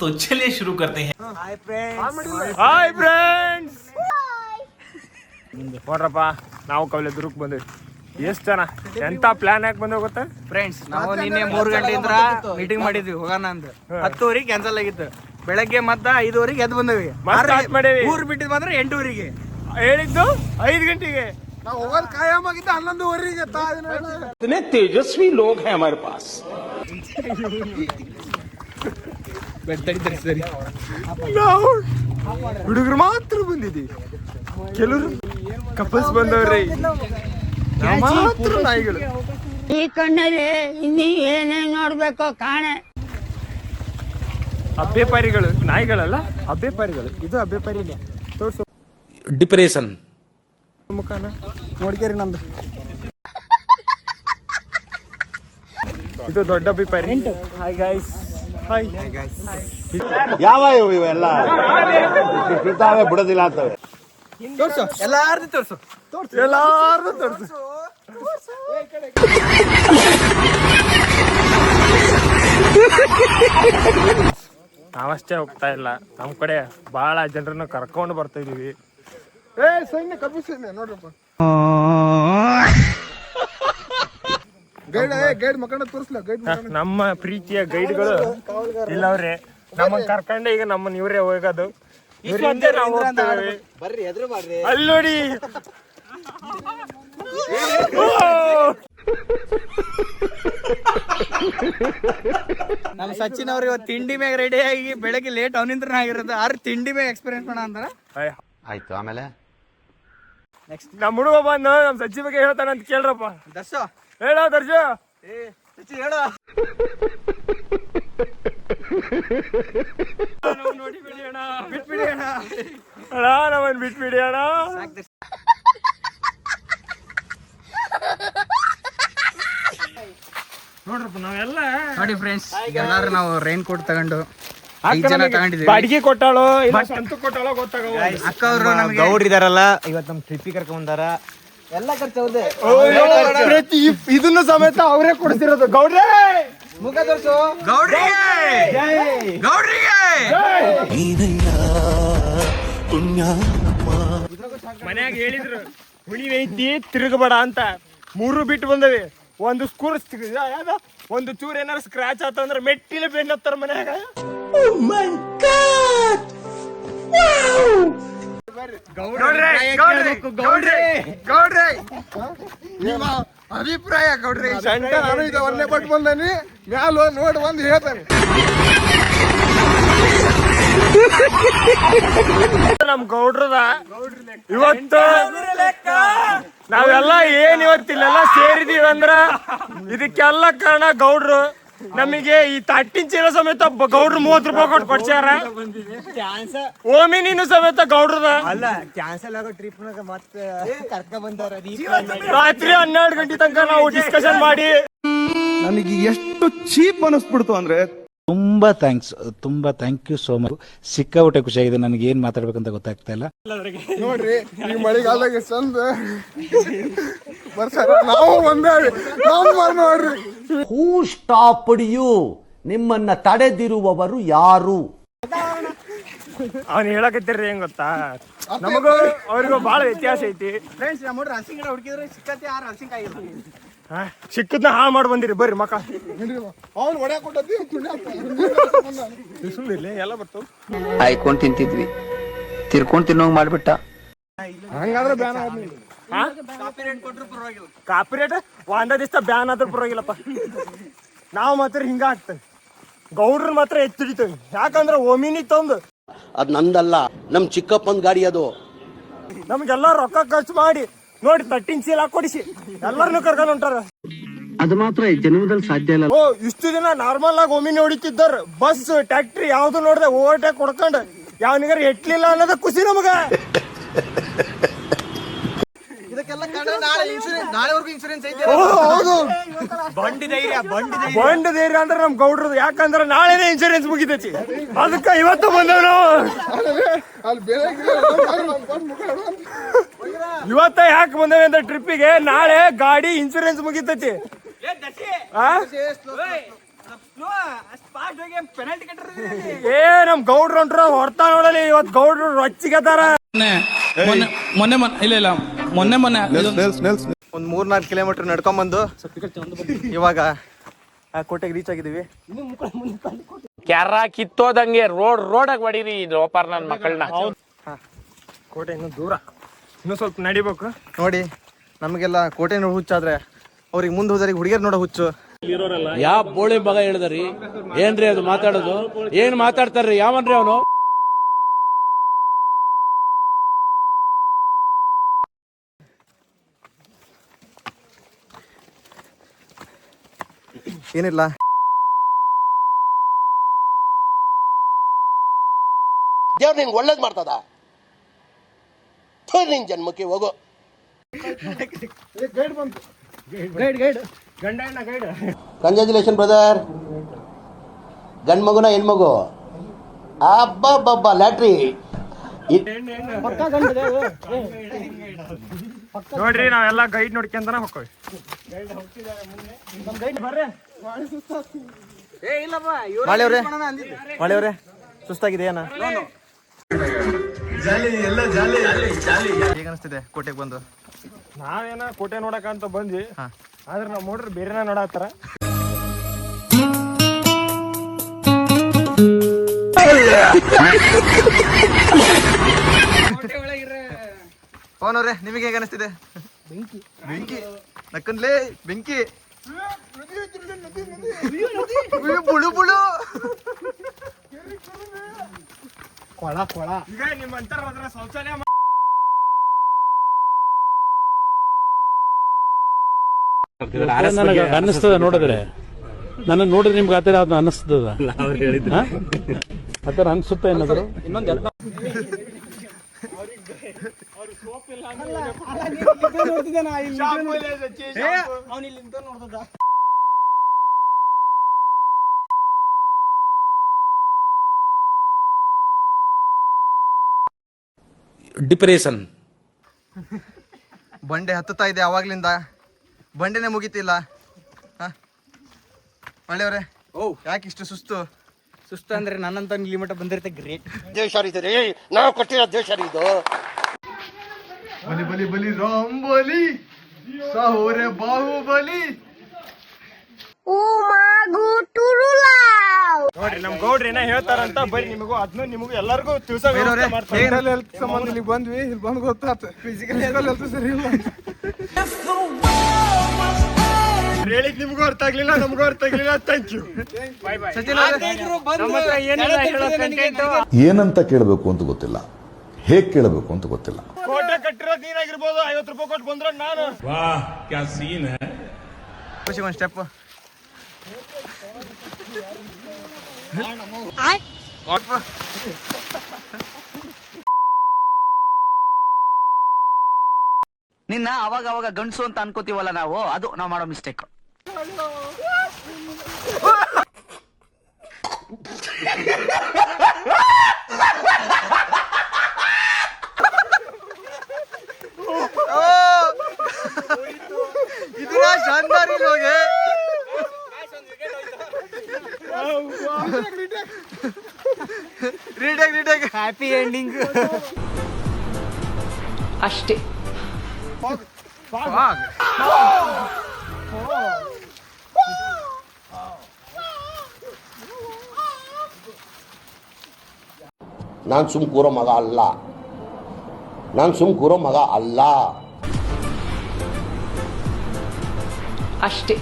तो चलिए शुरू करते हैं। ಹಾಯ್ ಫ್ರೆಂಡ್ಸ್ ನೋಡ್ರಪ್ಪ ನಾವು ಕವಲೇದುರ್ಗಕ್ಕೆ ಬಂದ್ವಿ. ಎಷ್ಟು ಜನ ಎಂತ ಪ್ಲಾನ್ ಯಾಕೆ ಬಂದ ಗೊತ್ತಾ ಫ್ರೆಂಡ್ಸ್? ನಾವು ನಿನ್ನೆ 3 ಗಂಟೆಯಿಂದ ಮೀಟಿಂಗ್ ಮಾಡಿದ್ವಿ ಹೋಗೋಣ ಅಂತ. 10 ಕ್ಯಾನ್ಸಲ್ ಆಗಿತ್ತು. ಬೆಳಗ್ಗೆ ಮತ್ತೆ 5 ಎದ್ದು ಬಂದವಿ. ಊರ್ ಬಿಟ್ಟಿದ್ ಮಾತ್ರ 8 ಹೇಳಿದ್ದು 5 ಗಂಟೆಗೆ. ನಾವು ಹೋಗೋದು ಕಾಯಂ ಆಗಿದ್ದು 11:15. इतने तेजस्वी लोग हैं हमारे पास. ನಾವು ಹುಡುಗರು ಮಾತ್ರ ಬಂದಿದ್ದೀವಿ, ಕೆಲವರು ಕಪಲ್ಸ್ ಬಂದವ್ರಿ, ಮಾತ್ರ ನಾಯಿಗಳು. ಈ ಕಣ್ಣಲ್ಲಿ ಇನ್ನೀ ಏನೇನ್ ನೋಡ್ಬೇಕೋ ಕಾಣೆ. ಅಬ್ಬೆಪಾರಿಗಳು, ನಾಯಿಗಳಲ್ಲ ಅಬ್ಬೆಪಾರಿಗಳು. ಇದು ಅಬ್ಬೆಪಾರಿನೇ. ತೋರ್ಸು डिप्रेशन ಮುಖಾನ ನೋಡ್ಕೇರಿ ನಮ್ದು. ಇದು ದೊಡ್ಡ ಅಬ್ಬೆಪಾರಿ. Hi guys. ಹಾಯ್ ಯಾವ ಇವೆಲ್ಲ ಬಿಡ್ತಾವೆ ಬಿಡೋದಿಲ್ಲ ಅಂತವೆ. ತೋರ್ಸು, ಎಲ್ಲಾರ್ದು ತೋರ್ಸು, ಎಲ್ಲಾರು ತೋರ್ಸು. ನಾವಷ್ಟೇ ಹೋಗ್ತಾ ಇಲ್ಲ, ನಮ್ ಕಡೆ ಬಹಳ ಜನರನ್ನ ಕರ್ಕೊಂಡು ಬರ್ತಾ ಇದೀವಿ. ಸೈನ್ಯ ಕಬ್ಬಿಸಿದ್ನೆ ನೋಡ್ರಪ್ಪ. ಗೈಡ್ ಮಕ್ಕಳ ತೋರಿಸ್ಲ. ಗೈಡ್ ನಮ್ಮ ಪ್ರೀತಿಯ ಗೈಡ್ಗಳು ಇಲ್ಲವ್ರೆ, ನಮ್ಮನ್ನ ಕರ್ಕೊಂಡೆ ಈಗ ನಮ್ಮನ್ನ ಇವರೇ ಹೋಗೋದು. ಇವ್ರಿಂದ ನಾವು ಹೋಗ್ತೇವೆ. ಅಲ್ಲಿ ನೋಡಿ, ನಮ್ ಸಚಿನ್ ಅವ್ರು ಇವತ್ತು ತಿಂಡಿ ಮ್ಯಾಗ ರೆಡಿ ಆಗಿ ಬೆಳಗ್ಗೆ ಲೇಟ್ ಅವನಿಂದ್ರ ಆಗಿರೋದು. ಆರು ತಿಂಡಿ ಮ್ಯಾಗ ಎಕ್ಸ್ಪೀರಿಯನ್ಸ್ ಮಾಡ ಅಂತಾರ. ಆಯ್ತು, ಆಮೇಲೆ ನೆಕ್ಸ್ಟ್ ನಮ್ ಹುಡುಗ ಬಂದು ನಮ್ ಸಚ್ಚಿ ಬಗ್ಗೆ ಹೇಳ್ತಾನ ಅಂತ ಕೇಳ್ರಪ್ಪ. ದರ್ಶ ಹೇಳ ದರ್ಶ. ಸಚಿ ಹೇಳ. ನೋಡಿಬಿಡಿ ಅಣ್ಣ, ಬಿಟ್ಬಿಡಿ ಅಣ್ಣ, ನಮ್ಮನ್ ಬಿಟ್ಬಿಡಿ ಅಣ್ಣ. ನೋಡ್ರಪ್ಪ, ನಾವೆಲ್ಲ ನೋಡಿ ಫ್ರೆಂಡ್ಸ್, ಎಲ್ಲಾರು ನಾವು ರೈನ್ ಕೋಟ್ ತಗೊಂಡು 5 ಜನ ತಗೊಂಡಿದ್ದೀವಿ. ಬಾಡಿಗೆ ಕೊಟ್ಟಾಳೋ ಇಲ್ಲ ಸ್ವಂತ ಕೊಟ್ಟಾಳೋ ಗೊತ್ತಾಗಲ್ಲ. ಅಕ್ಕ ಅವರು ನಮಗೆ ಗೌಡ್ರು ಇದಾರಲ್ಲ, ಇವತ್ತು ನಮ್ ಟ್ರಿಪ್ಪಿಗೆ ಕರ್ಕೊಂಡ್ ಬಂದಾರ. ಎಲ್ಲ ಖರ್ಚು ಅವ್ರದ್ದೇ. ಇದನ್ನು ಸಮೇತ ಅವರೇ ಕೊಡ್ತಿರೋದು. ಗೌಡ್ರೆ ಮುಖ ತೋರ್ಸು. ಗೌಡ್ರಿಗೆ ಗೌಡ್ರಿಗೆ ಮನ್ಯಾಗ ಹೇಳಿದ್ರು ಹುಣಿವೈತಿ ತಿರುಗಬೇಡ ಅಂತ. 3 ಬಿಟ್ಟು ಬಂದವಿ. ಒಂದು ಸ್ಕೂರ್ ಯಾವ್ದ ಒಂದು ಚೂರ್ ಏನಾರು ಸ್ಕ್ರಾಚ್ ಆತಂದ್ರೆ ಮೆಟ್ಟಿಲೆ ಬೆನ್ನ ಹತ್ತಾರ ಮನ್ಯಾಗ. ನಿಮ್ಮ ಅಭಿಪ್ರಾಯ ಗೌಡ್ರಿ? ಸಂಟ ನಾನು ಇದು ಒಂದೇ ಪಟ್ಟು ಬಂದಾನಿ, ಮ್ಯಾಲ ನೋಡಿ ಬಂದು ಹೇಳ್ತಾನೆ. ನಮ್ ಗೌಡ್ರದ ಇವತ್ತು ನಾವೆಲ್ಲ ಏನ್ ಇವತ್ತಿಲ್ಲೆಲ್ಲ ಸೇರಿದೀವಿ ಅಂದ್ರ ಇದಕ್ಕೆಲ್ಲ ಕಾರಣ ಗೌಡ್ರು. ನಮಗೆ ಈ 13 ಚೀಲ ಸಮೇತ ಗೌಡ್ರು 30 ರೂಪಾಯಿ ಕೊಟ್ಟು ಕೊಡ್ಸ್ಯಾರ. ಓಮಿ ನೀನು ಸಮೇತ ಗೌಡ್ರದ ಅಲ್ಲ, ಕ್ಯಾನ್ಸಲ್ ಆಗೋ ಟ್ರಿಪ್ ಮತ್ತೆ ಕರ್ಕೊಂಡ್ ಬಂದಾರ. ರಾತ್ರಿ 12 ಗಂಟೆ ತನಕ ನಾವು ಡಿಸ್ಕಷನ್ ಮಾಡಿ ನನಗೆ ಎಷ್ಟು ಚೀಪ್ ಅನಿಸ್ಬಿಡ್ತು ಅಂದ್ರೆ, ತುಂಬಾ ಥ್ಯಾಂಕ್ ಯು ಸೋ ಮಚ್. ಸಿಕ್ಕಾಬಿಟ್ಟೆ ಖುಷಿಯಾಗಿದೆ. ನನಗೆ ಏನ್ ಮಾತಾಡ್ಬೇಕಂತ ಗೊತ್ತಾಗ್ತಾ ಇಲ್ಲ. ನೋಡ್ರಿ ಈ ಮಳೆಗಾಲದಾಗ ಚಂದ ಬರ್ಸಾರ, ನಾವು ಬಂದೇವಿ. ನೋಡ್ರಿ, ಹೂ ಸ್ಟಾಪ್ಡ್ ಯು? ನಿಮ್ಮನ್ನ ತಡೆದಿರುವವರು ಯಾರು? ಅವ್ನು ಹೇಳಕತ್ತಿರ್ರಿ ಹೆಂಗ್ ಗೊತ್ತಾ, ನಮಗೂ ಅವ್ರಿಗೂ ಬಹಳ ವ್ಯತ್ಯಾಸ ಐತಿ. ಫ್ರೆಂಡ್ಸ್, ನಮ್ಮ ಹುಡುಗ ಹಲಸಿನ ಗಿಡ ಹುಡುಕಿದ್ರೆ ಸಿಕ್ಕತ್ತೆ, 6 ಹಲಸಿನಕಾಯಿ ಸಿಕ್ಕದ್ನ ಹಾಳು ಮಾಡಿ ಬಂದಿರಿ. ಬರ್ರಿ ಮಕ್ಕ ಅವ್ನು ಒಡೆ ಕೊಟ್ಟತಿ ಸುಳ್ಳಿರ್ಲಿ, ಎಲ್ಲ ಬರ್ತಾವ. ಆಯ್ಕೊಂಡ್ ತಿಂತಿದ್ವಿ, ತಿರ್ಕೊಂಡ್ ತಿನ್ನೋಂಗ್ ಮಾಡ್ಬಿಟ್ಟ. ಹಂಗಾದ್ರೆ ಬ್ಯಾನ್ ಕಾಪಿ ರೇಟ್ ಒಂದ ದಿವಸ ಬ್ಯಾನ್ ಆದ್ರೂ ಪರವಾಗಿಲ್ಲಪ್ಪ. ನಾವು ಮಾತ್ರ ಹಿಂಗ ಆಗ್ತೇವೆ, ಗೌಡ್ರನ್ ಮಾತ್ರ ಎತ್ತಿಡಿತೇವೆ. ಯಾಕಂದ್ರೆ ಒಮಿನಿ ತಂದು ಅದ್ ನಂದಲ್ಲ, ನಮ್ ಚಿಕ್ಕಪ್ಪನ್ ಗಾಡಿ ಅದು. ನಮ್ಗೆಲ್ಲ ರೊಕ್ಕ ಖರ್ಚು ಮಾಡಿ ನೋಡಿ 13 ಚೀಲ ಕೊಡಿಸಿ ಎಲ್ಲರನ್ನು ಕರ್ಕೊಂಡು ಹೊಂಟಾರ. ಅದು ಮಾತ್ರ ಜನ್ಮದಲ್ಲಿ ಸಾಧ್ಯ ಇಲ್ಲ. ಇಷ್ಟು ದಿನ ನಾರ್ಮಲ್ ಆಗಿ ಒಮಿನಿ ಹೊಡಿತಿದ್ದಾರ. ಬಸ್ ಟ್ಯಾಕ್ಟ್ರಿ ಯಾವ್ದು ನೋಡ್ದೆ ಓವರ್ಟೇಕ್ ಕೊಡ್ಕೊಂಡು ಯಾವನಿಗಾರ ಎಟ್ಲಿಲ್ಲ ಅನ್ನೋದ ಖುಷಿ ನಮಗ. ಇದಕ್ಕೆಲ್ಲ ನಾಳೆವರೆಗೂ ಇನ್ಶೂರೆನ್ಸ್ ಐತೆ. ಹೌದು, ಬಂಡಿ ಧೈರ್ಯ ಅಂದ್ರೆ ನಮ್ ಗೌಡ್ರದು. ಯಾಕಂದ್ರೆ ನಾಳೆನೇ ಇನ್ಶೂರೆನ್ಸ್ ಮುಗಿತೈತಿ, ಅದಕ್ಕ ಇವತ್ತು ಬಂದೇವ್ ನಾವು. ಅಲ್ಲಿ ಬೇರೆ ಇವತ್ತ ಯಾಕೆ ಬಂದೇವೆ ಅಂತ ಟ್ರಿಪ್ಪಿಗೆ, ನಾಳೆ ಗಾಡಿ ಇನ್ಶೂರೆನ್ಸ್ ಮುಗಿತೈತಿ. ಪೆನಾಲ್ಟಿ ಕಟ್ಟಿರೋದು ಏ ನಮ್ ಗೌಡ್ರು ಹೊಂಟ್ರ ಹೊರ್ತಾ ನೋಡಲಿ ಇವತ್ ಗೌಡ್ರು ರೊಚ್ಚಿಗೆತಾರ. ಮೊನ್ನೆ ಒಂದ್ 3-4 ಕಿಲೋಮೀಟರ್ ನಡ್ಕೊಂಬಂದು ಇವಾಗ ಆ ಕೋಟೆಗೆ ರೀಚ್ ಆಗಿದೀವಿ. ಕ್ಯಾರ ಕಿತ್ತೋದಂಗೆ ರೋಡಾಗ ಹೊಡೀರಿ ಲೋಪಾರ್ ನನ್ ಮಕ್ಕಳನ್ನ. ಕೋಟೆ ಇನ್ನು ದೂರ, ಇನ್ನು ಸ್ವಲ್ಪ ನಡಿಬೇಕು. ನೋಡಿ ನಮಗೆಲ್ಲ ಕೋಟೆ ನೋಡ ಹುಚ್ಚಾದ್ರೆ ಅವ್ರಿಗೆ ಮುಂದೆ ಹೋದರಿಗೆ ಹುಡುಗಿಯರ್ ನೋಡೋ ಹುಚ್ಚು. ಯಾವ ಬೋಳಿ ಮಗ ಹೇಳಿದ್ರಿ ಏನ್ರಿ ಅದು ಮಾತಾಡೋದು? ಏನ್ ಮಾತಾಡ್ತಾರ್ರಿ? ಯಾವನ್ರಿ ಅವನು? ಏನಿಲ್ಲ, ದೇವ್ರು ನಿನ್ಗೆ ಒಳ್ಳೇದ್ ಮಾಡ್ತದ. ನಿನ್ ಜನ್ಮಕ್ಕೆ ಹೋಗೋ. Congratulation brother. ಗಂಡ್ ಮಗುನ ಹೆಣ್ಮಗು? ಅಬ್ಬಬ್ಬಬ್ಬ ಲ್ಯಾಟ್ರಿ. ನೋಡ್ರಿ ನಾವೆಲ್ಲ ಗೈಡ್ ನೋಡ್ಕೊಂತಾನೆ ಹೋಗ್ತೀವಿ. ಮಾಳಿಯವ್ರೆ ಸುಸ್ತಾಗಿದೆ ಏನ? ಹೇಗ ಅನಿಸ್ತಿದೆ ಕೋಟೆಗೆ ಬಂದು? ನಾವೇನ ಕೋಟೆ ನೋಡಕ ಅಂತ ಬಂದ್ವಿ, ಆದ್ರೆ ನಾವ್ ನೋಡ್ರಿ ಬೇರೆನ ನೋಡತ್ತಾರ. ಪವನ್ ಅವ್ರೆ ನಿಮಗೆ ಹೇಗೆ ಅನಿಸ್ತಿದೆ? ಬೆಂಕಿ ನಕ್ಕನ್ಲೇ ಬೆಂಕಿ ಬುಳು ಬುಳು ಈಗ ನಿಮ್ಮ ಅಂತರ ಶೌಚಾಲಯ ನನಗೆ ಅನ್ನಿಸ್ತದ ನೋಡಿದ್ರೆ, ನನ್ನ ನೋಡಿದ್ರೆ ನಿಮ್ಗೆ ಆತರ ಅದು ಅನ್ನಿಸ್ತದ? ಆತರ ಅನ್ಸುತ್ತ ಏನಾದ್ರು? ಡಿಪ್ರೆಷನ್. ಬಂಡೆ ಹತ್ತುತ್ತಾ ಇದೆ ಅವಾಗ್ಲಿಂದ, ಬಂಡೆನೆ ಮುಗಿತಿಲ್ಲ. ಮಳೆಯವ್ರೆ ಯಾಕೆ ಇಷ್ಟು ಸುಸ್ತು? ಸುಸ್ತು ಅಂದ್ರೆ ನನ್ನಂತ ಇಲ್ಲಿ ಮಟ್ಟ ಬಂದಿರುತ್ತೆ ಗ್ರೇಟ್. ದೇಶ ರೀ ನಾವು ಕೊಟ್ಟಿರೋ ದೇಶ ಇದು. ಬಲಿ ಬಲಿ ಬಲಿ ರಾಮ್ ಬಲಿ ಸಾಹೋರೆ ಬಾಹುಬಲಿ. ನೋಡ್ರಿ ನಮ್ ಗೌಡ್ರಿ ಏನ ಹೇಳ್ತಾರಂತ ಬರ್ರಿ, ನಿಮಗೂ ಅದನ್ನು ನಿಮಗೂ ಎಲ್ಲರಿಗೂ ತಿಳ್ಸೋ ಹೆಲ್ತ್ ಸಂಬಂಧ ಇಲ್ಲಿ ಬಂದ್ವಿ, ಇಲ್ಲಿ ಬಂದು ಗೊತ್ತಾಯ್ತು ಫಿಸಿಕಲ್ ಹೆಲ್ತ್ ಸರಿ ಇಲ್ಲ. ಹೇಳಿದ್ ನಿಮ್ಗೂ ಅರ್ಥ ಆಗ್ಲಿಲ್ಲ, ನಮಗೂ ಅರ್ಥ ಆಗ್ಲಿಲ್ಲ. Thank you, bye bye. ಏನಂತ ಕೇಳಬೇಕು ಅಂತ ಗೊತ್ತಿಲ್ಲ, ಹೇಗ್ ಕೇಳಬೇಕು ಅಂತ ಗೊತ್ತಿಲ್ಲ. ಕೋಟೆ ಕಟ್ಟಿರೋದು ನೀನಾಗಿರ್ಬೋದು, 50 ರೂಪಾಯಿ ಕೊಟ್ಟು ಬಂದ್ರೆ ನಾನು. ಖುಷಿ ಒಂದ್ ಸ್ಟೆಪ್. ನಿನ್ನ ಅವಾಗ ಅವಾಗ ಗಂಡಸು ಅಂತ ಅನ್ಕೋತೀವಲ್ಲ ನಾವು, ಅದು ನಾವು ಮಾಡೋ ಮಿಸ್ಟೇಕ್. ಇದನ್ನ ಶಾನ್ದಾರಿ ಲೋಗೆ ರೀಟೇಕ್ ಹ್ಯಾಪಿ ಎಂಡಿಂಗ್ ಅಷ್ಟೇ. ನಾನ್ ಸುಮ್ ಕೂರೋ ಮಗ ಅಲ್ಲ, ನಾನ್ ಸುಮ್ ಕೂರೋ ಮಗ ಅಲ್ಲ. ಅಷ್ಟೇ.